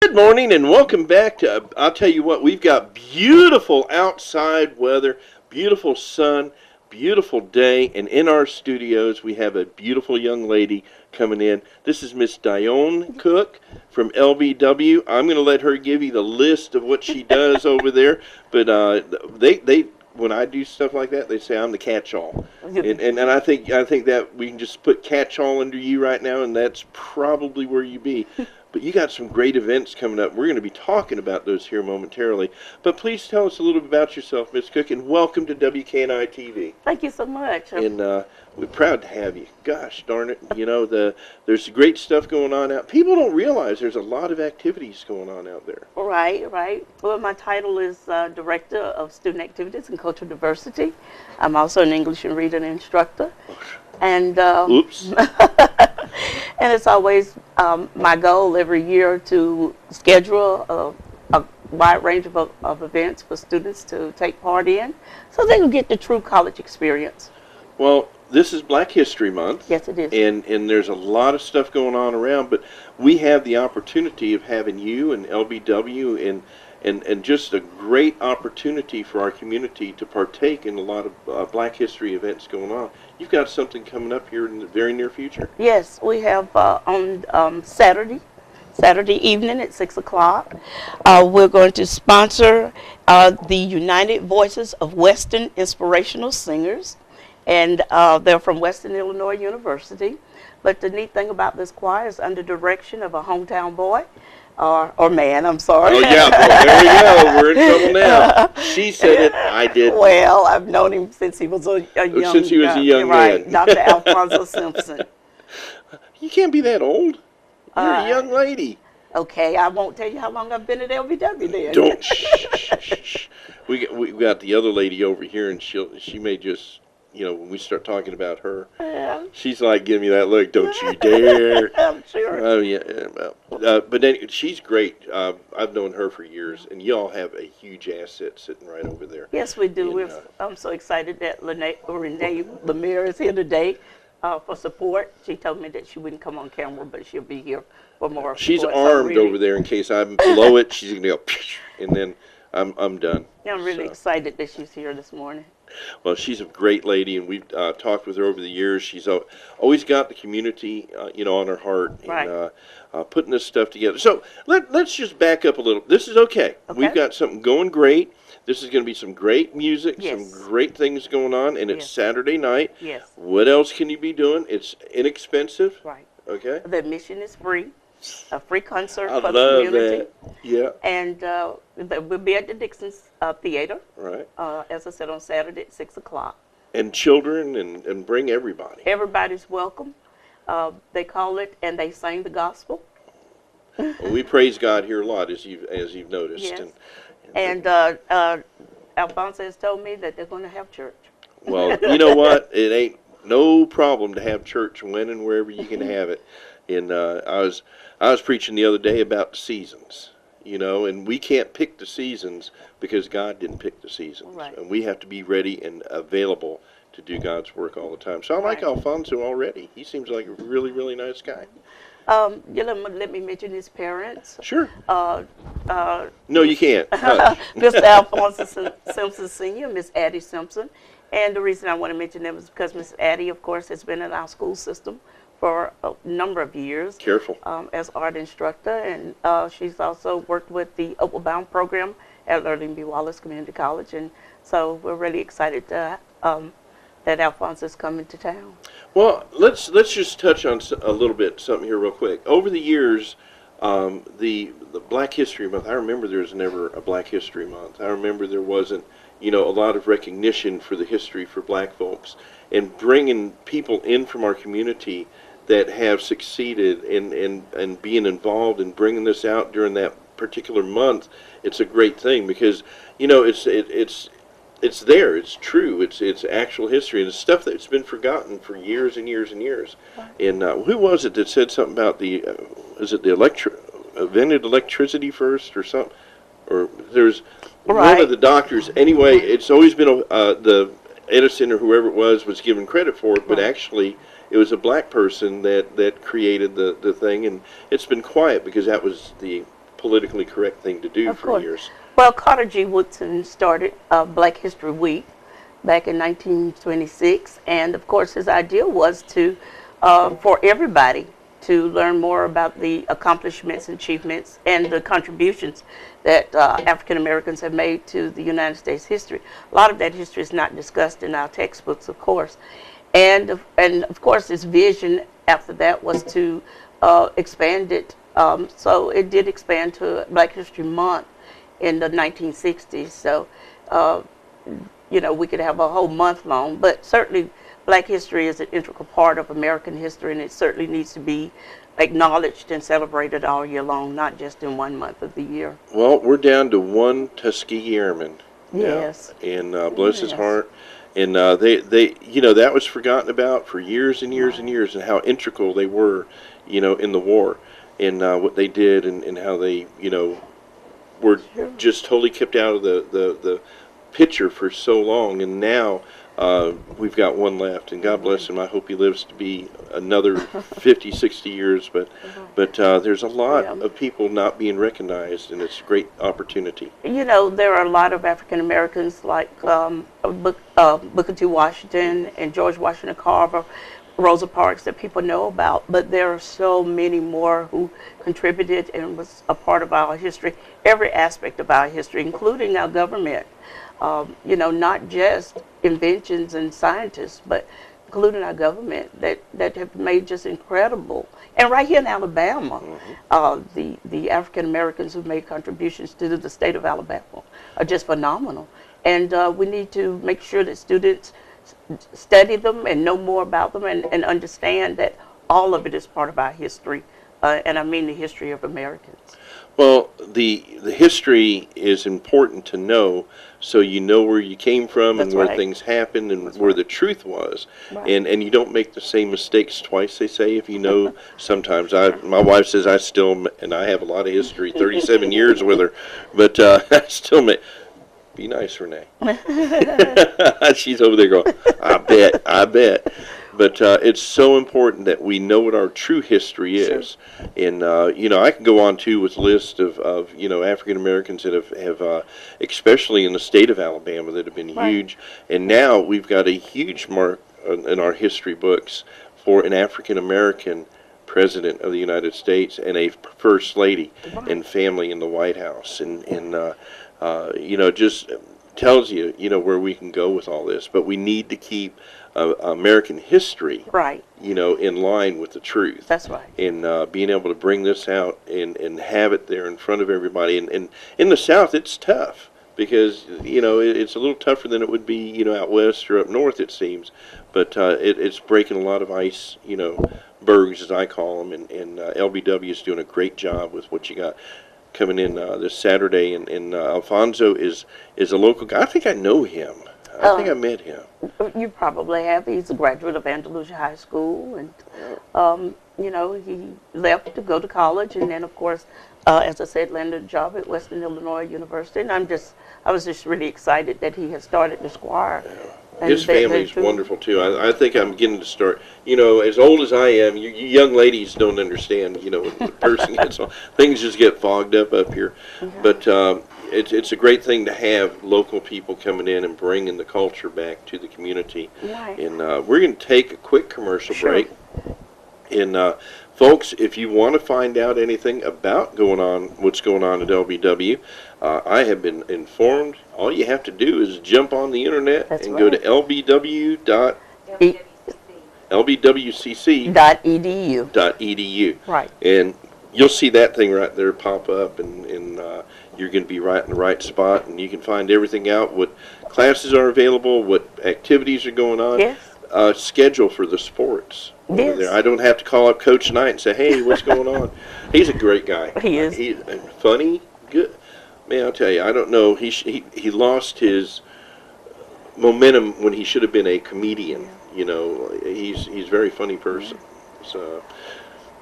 Good morning and welcome back to, I'll tell you what, we've got beautiful outside weather, beautiful sun, beautiful day, and in our studios we have a beautiful young lady coming in. This is Miss Diaon Cook from LBW. I'm going to let her give you the list of what she does over there, but they when I do stuff like that, they say I'm the catch-all, and I think that we can just put catch-all under you right now, and that's probably where you be. But you got some great events coming up. We're going to be talking about those here momentarily. But please tell us a little bit about yourself, Miss Cook, and welcome to WKNI TV. Thank you so much. And we're proud to have you. Gosh darn it, you know, there's great stuff going on out. People don't realize there's a lot of activities going on out there. Right. Well, my title is Director of Student Activities and Cultural Diversity. I'm also an English and reading instructor. And Oops. and it's always my goal every year to schedule a wide range of events for students to take part in so they can get the true college experience. Well, this is Black History Month. Yes, it is. And there's a lot of stuff going on around, but we have the opportunity of having you and LBW and just a great opportunity for our community to partake in a lot of Black History events going on. You've got something coming up here in the very near future. Yes, we have on Saturday evening at 6 o'clock. We're going to sponsor the United Voices of Western Inspirational Singers, and they're from Western Illinois University. But the neat thing about this choir is under direction of a hometown boy, or man, I'm sorry. Oh, yeah, well, there we go. We're in trouble now. She said it, I did. Well, I've known him since he was a young, since he was a young right, man. Dr. Alfonso Simpson. You can't be that old. You're a young lady. Okay, I won't tell you how long I've been at LBW then. Don't. Shh. We got the other lady over here, and she may just, you know, when we start talking about her, she's like giving me that look. Don't you dare. I'm sure. Oh yeah. But anyway, she's great. I've known her for years, and y'all have a huge asset sitting right over there. Yes, we do. And, I'm so excited that Renee Lemire is here today for support. She told me that she wouldn't come on camera, but she'll be here for more She's support. armed over there in case I blow it. She's gonna go, and then I'm done. Yeah, I'm really excited that she's here this morning. Well, she's a great lady, and we've talked with her over the years. She's always got the community, you know, on her heart, and putting this stuff together. So let's just back up a little. This is okay. We've got something going great. This is going to be some great music, some great things going on, and it's Saturday night. Yes. What else can you be doing? It's inexpensive. Right. Okay. The admission is free. A free concert I for love the community. that. Yeah. And we'll be at the Dixon's Theater. Right. As I said, on Saturday at 6 o'clock. And children and bring everybody. Everybody's welcome. They call it and they sing the gospel. Well, we praise God here a lot, as you've noticed. Yes. And Alfonso has told me that they're going to have church. Well, you know what? It ain't no problem to have church when and wherever you can have it. And I was preaching the other day about the seasons, you know, and we can't pick the seasons because God didn't pick the seasons. Right. And we have to be ready and available to do God's work all the time. So I like Alfonso already. He seems like a really, really nice guy. Let me mention his parents. Sure. No, you can't. Mr. Alfonso Simpson Sr., Miss Addie Simpson. And the reason I want to mention them is because Miss Addie, of course, has been in our school system for a number of years. Careful. As art instructor. And she's also worked with the Upward Bound program at Lerling B. Wallace Community College. And so we're really excited that Alfonso's coming to town. Well, let's just touch on a little bit something here real quick. Over the years, the Black History Month, I remember there was never a Black History Month. I remember there wasn't, you know, a lot of recognition for the history for black folks. And bringing people in from our community that have succeeded in being involved in bringing this out during that particular month, it's a great thing because, you know, it's there, it's true, it's actual history, and it's stuff that's been forgotten for years and years and years. And who was it that said something about invented electricity first or something? Or there's one of the doctors. Anyway, it's always been the Edison or whoever it was given credit for it, but actually it was a black person that created the thing, and it's been quiet because that was the politically correct thing to do Of for course. years. Well, Carter G. Woodson started Black History Week back in 1926, and of course his idea was to, for everybody to learn more about the accomplishments and achievements and the contributions that African Americans have made to the United States history. A lot of that history is not discussed in our textbooks, of course, and of course his vision after that was to expand it. So it did expand to Black History Month in the 1960s. So, you know, we could have a whole month long, but certainly Black history is an integral part of American history, and it certainly needs to be acknowledged and celebrated all year long, not just in one month of the year. Well, we're down to one Tuskegee Airman now, Yes. and bless his Yes. heart. And they, you know, that was forgotten about for years and years and years, and how integral they were, you know, in the war, and what they did, and how they, you know, were just totally kept out of the picture for so long. And now we've got one left, and God bless him. I hope he lives to be another 50, 60 years. But there's a lot of people not being recognized, and it's a great opportunity. You know, there are a lot of African Americans like Booker T. Washington and George Washington Carver, Rosa Parks, that people know about, but there are so many more who contributed and was a part of our history, every aspect of our history, including our government. You know, not just inventions and scientists, but including our government that have made just incredible. And right here in Alabama, the African Americans who made contributions to the state of Alabama are just phenomenal. And we need to make sure that students study them and know more about them, and understand that all of it is part of our history, and I mean the history of Americans. Well, the history is important to know, so you know where you came from and where things happened and where the truth was. And you don't make the same mistakes twice, they say, if you know. Sometimes my wife says I have a lot of history, 37 years with her, but I still make. Be nice, Renee. She's over there going, I bet. But it's so important that we know what our true history is. And, you know, I can go on, too, with a list of you know, African Americans that have especially in the state of Alabama, that have been huge. And now we've got a huge mark in our history books for an African American President of the United States and a First Lady and family in the White House. And you know, just tells you, you know, where we can go with all this. But we need to keep American history, you know, in line with the truth. That's right. And being able to bring this out and have it there in front of everybody. And in the South, it's tough because, you know, it's a little tougher than it would be, you know, out west or up north, it seems. But it's breaking a lot of ice, you know, bergs, as I call them. And LBW is doing a great job with what you got coming in this Saturday, and Alfonso is a local guy. I think I know him. I think I met him. You probably have. He's a graduate of Andalusia High School, and you know, he left to go to college, and then, of course, as I said, landed a job at Western Illinois University. And I was just really excited that he had started the choir. His family's wonderful, too. I think I'm getting to start, you know, as old as I am, you young ladies don't understand, you know, when the person gets on, things just get fogged up here. But it's a great thing to have local people coming in and bringing the culture back to the community. And we're going to take a quick commercial break. And folks, if you want to find out anything about what's going on at LBW, I have been informed. All you have to do is jump on the internet go to lbwcc.edu. Right. And you'll see that thing right there pop up, and you're going to be right in the right spot, and you can find everything out, what classes are available, what activities are going on, schedule for the sports. There. I don't have to call up Coach Knight and say, hey, what's going on? He's a great guy. He is. He's funny, good. Man, I'll tell you, I don't know. He lost his momentum when he should have been a comedian. You know, he's a very funny person. So,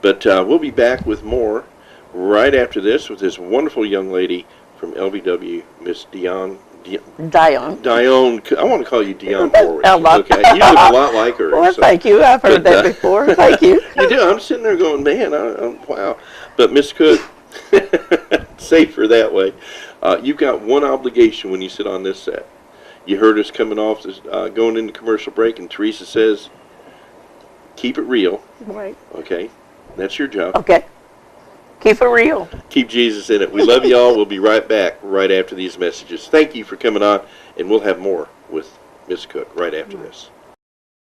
but we'll be back with more right after this with this wonderful young lady from LBW, Miss Diaon. Diaon. I want to call you Dion forward. Okay, you look a lot like her. Well, thank you. I've heard that before. Thank you. You do. I'm sitting there going, man, wow. But Miss Cook. safer that way. You've got one obligation when you sit on this set. You heard us coming off, this, going into commercial break, and Teresa says, keep it real. Right. Okay, that's your job. Okay. Keep it real. Keep Jesus in it. We love you all. We'll be right back right after these messages. Thank you for coming on, and we'll have more with Miss Cook right after this.